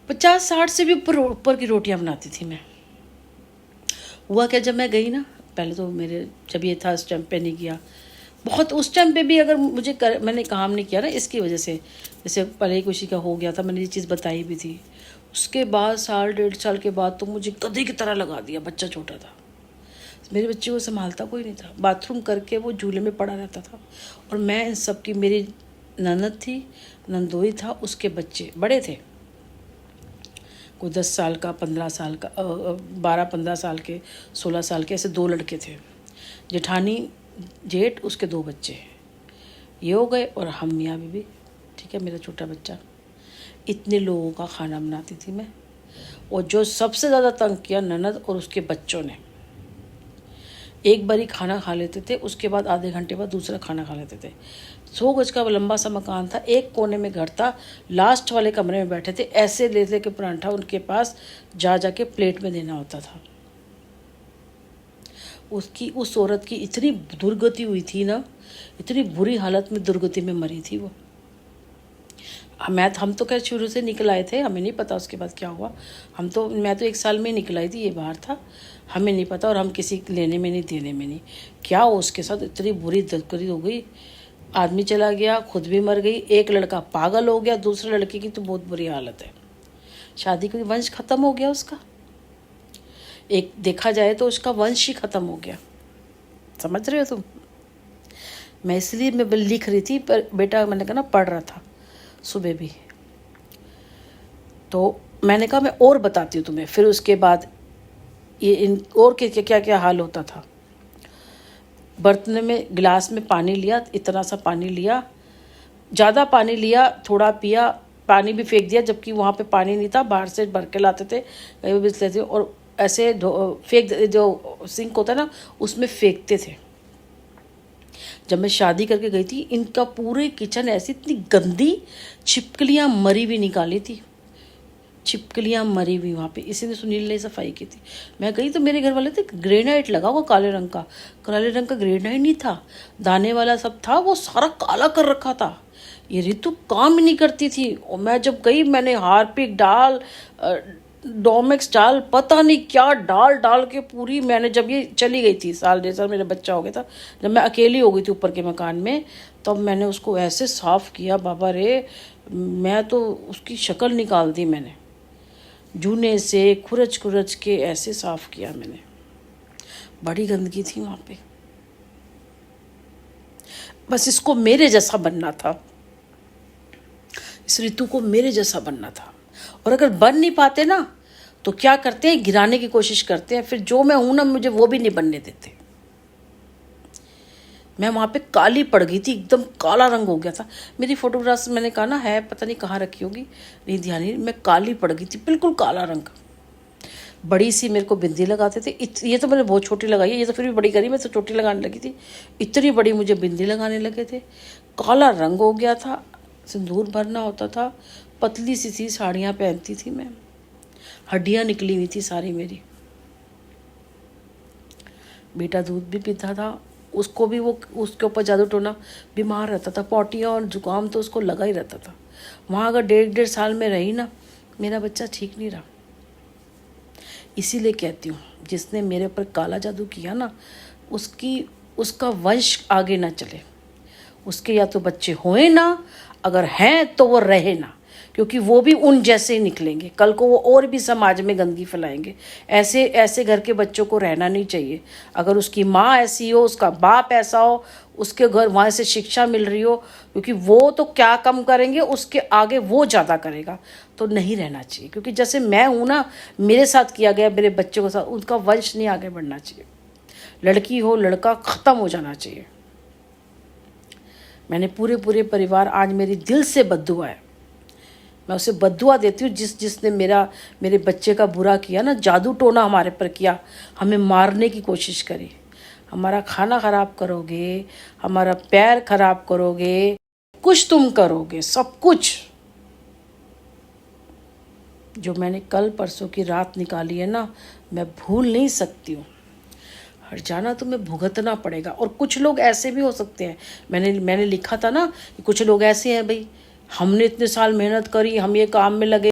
50-60 से भी ऊपर ऊपर की रोटियां बनाती थी मैं। हुआ क्या, जब मैं गई ना, पहले तो मेरे जब ये था उस टाइम पे नहीं किया बहुत, उस टाइम पे भी अगर मैंने काम नहीं किया ना इसकी वजह से, जैसे पहले ही किसी का हो गया था, मैंने ये चीज़ बताई भी थी। उसके बाद 1.5 साल के बाद तो मुझे गधे की तरह लगा दिया। बच्चा छोटा था, मेरे बच्चे को संभालता कोई नहीं था, बाथरूम करके वो झूले में पड़ा रहता था। और मैं इन सब की, मेरी ननद थी, नंदोई था, उसके बच्चे बड़े थे, कोई 10 साल का, 15 साल का, 12-15 साल के, 16 साल के, ऐसे 2 लड़के थे। जेठानी जेठ, उसके 2 बच्चे ये हो गए, और हम मियाँ बीवी, ठीक है, मेरा छोटा बच्चा। इतने लोगों का खाना बनाती थी मैं। और जो सबसे ज़्यादा तंग किया, ननद और उसके बच्चों ने। एक बारी खाना खा लेते थे, उसके बाद आधे घंटे बाद दूसरा खाना खा लेते थे। 100 गज का लंबा सा मकान था, एक कोने में घर था, लास्ट वाले कमरे में बैठे थे, ऐसे ले के परांठा उनके पास जा के प्लेट में देना होता था। उस औरत की इतनी दुर्गति हुई थी ना, इतनी बुरी हालत में दुर्गति में मरी थी वो। हम तो खैर शुरू से निकल आए थे, हमें नहीं पता उसके बाद क्या हुआ। मैं तो 1 साल में निकल आई थी, ये बाहर था, हमें नहीं पता, और हम किसी लेने में नहीं देने में नहीं। क्या उसके साथ इतनी बुरी दुर्गति हो गई, आदमी चला गया, खुद भी मर गई, एक लड़का पागल हो गया, दूसरे लड़के की तो बहुत बुरी हालत है। शादी का वंश खत्म हो गया उसका, एक देखा जाए तो उसका वंश ही खत्म हो गया। समझ रहे हो तुम? मैं इसलिए मैं लिख रही थी, पर बेटा मैंने कहा ना पढ़ रहा था सुबह भी, तो मैंने कहा मैं और बताती हूँ तुम्हें। फिर उसके बाद ये इन और क्या क्या क्या हाल होता था। बर्तन में, गिलास में पानी लिया, इतना सा पानी लिया, ज़्यादा पानी लिया, थोड़ा पिया, पानी भी फेंक दिया, जबकि वहाँ पे पानी नहीं था, बाहर से भर के लाते थे, कहीं भी बिसले थे, और ऐसे फेंक, जो सिंक होता है ना उसमें फेंकते थे। जब मैं शादी करके गई थी, इनका पूरे किचन ऐसी इतनी गंदी, छिपकलियाँ मरी हुई निकाली थी, छिपकलियाँ मरी हुई वहाँ पे, इसी ने सुनील ने सफाई की थी। मैं गई तो मेरे घर वाले थे, ग्रेनाइट लगा हुआ काले रंग का ग्रेनाइट नहीं था, दाने वाला सब था, वो सारा काला कर रखा था। ये ऋतु काम ही नहीं करती थी, और मैं जब गई, मैंने हार्पिक डाल, डोमेक्स डाल, पता नहीं क्या डाल के पूरी, मैंने जब ये चली गई थी, 1.5 साल मेरा बच्चा हो गया था, जब मैं अकेली हो गई थी ऊपर के मकान में, तब मैंने उसको ऐसे साफ़ किया, बाबा रे, मैं तो उसकी शक्ल निकाल दी मैंने, जूने से खुरच के ऐसे साफ़ किया मैंने। बड़ी गंदगी थी वहाँ पे। बस इसको मेरे जैसा बनना था, इस ऋतु को मेरे जैसा बनना था। और अगर बन नहीं पाते ना, तो क्या करते हैं, गिराने की कोशिश करते हैं, फिर जो मैं हूं ना, मुझे वो भी नहीं बनने देते। मैं वहाँ पे काली पड़ गई थी, एकदम काला रंग हो गया था। मेरी फोटोग्राफ्स मैंने कहा ना है, पता नहीं कहाँ रखी होगी, नहीं ध्यान नहीं, मैं काली पड़ गई थी, बिल्कुल काला रंग। बड़ी सी मेरे को बिंदी लगाते थे, ये तो मैंने बहुत छोटी लगाई है, ये तो फिर भी बड़ी करी, मैं तो छोटी लगाने लगी थी, इतनी बड़ी मुझे बिंदी लगाने लगे थे, काला रंग हो गया था, सिंदूर भरना होता था, पतली सी साड़ियाँ पहनती थी मैं, हड्डियाँ निकली हुई थी सारी मेरी। बेटा दूध भी पीता था, उसको भी वो, उसके ऊपर जादू टोना, बीमार रहता था, पॉटियाँ और जुकाम तो उसको लगा ही रहता था। वहाँ अगर 1.5 साल में रही ना, मेरा बच्चा ठीक नहीं रहा। इसीलिए कहती हूँ, जिसने मेरे ऊपर काला जादू किया ना, उसका वंश आगे ना चले, उसके या तो बच्चे होए ना, अगर हैं तो वो रहे ना, क्योंकि वो भी उन जैसे ही निकलेंगे, कल को वो और भी समाज में गंदगी फैलाएंगे। ऐसे घर के बच्चों को रहना नहीं चाहिए। अगर उसकी माँ ऐसी हो, उसका बाप ऐसा हो, उसके घर वहाँ से शिक्षा मिल रही हो, क्योंकि वो तो क्या कम करेंगे, उसके आगे वो ज़्यादा करेगा, तो नहीं रहना चाहिए। क्योंकि जैसे मैं हूँ ना, मेरे साथ किया गया, मेरे बच्चों के साथ, उनका वंश नहीं आगे बढ़ना चाहिए। लड़की हो लड़का, ख़त्म हो जाना चाहिए। मैंने पूरे परिवार, आज मेरी दिल से बद्दुआ है, मैं उसे बद्दुआ देती हूँ जिसने मेरे बच्चे का बुरा किया ना, जादू टोना हमारे पर किया, हमें मारने की कोशिश करी। हमारा खाना खराब करोगे, हमारा पैर खराब करोगे, कुछ तुम करोगे, सब कुछ। जो मैंने कल परसों की रात निकाली है ना, मैं भूल नहीं सकती हूँ। हर जाना तुम्हें भुगतना पड़ेगा। और कुछ लोग ऐसे भी हो सकते हैं, मैंने लिखा था ना कि कुछ लोग ऐसे हैं, भाई हमने इतने साल मेहनत करी, हम ये काम में लगे,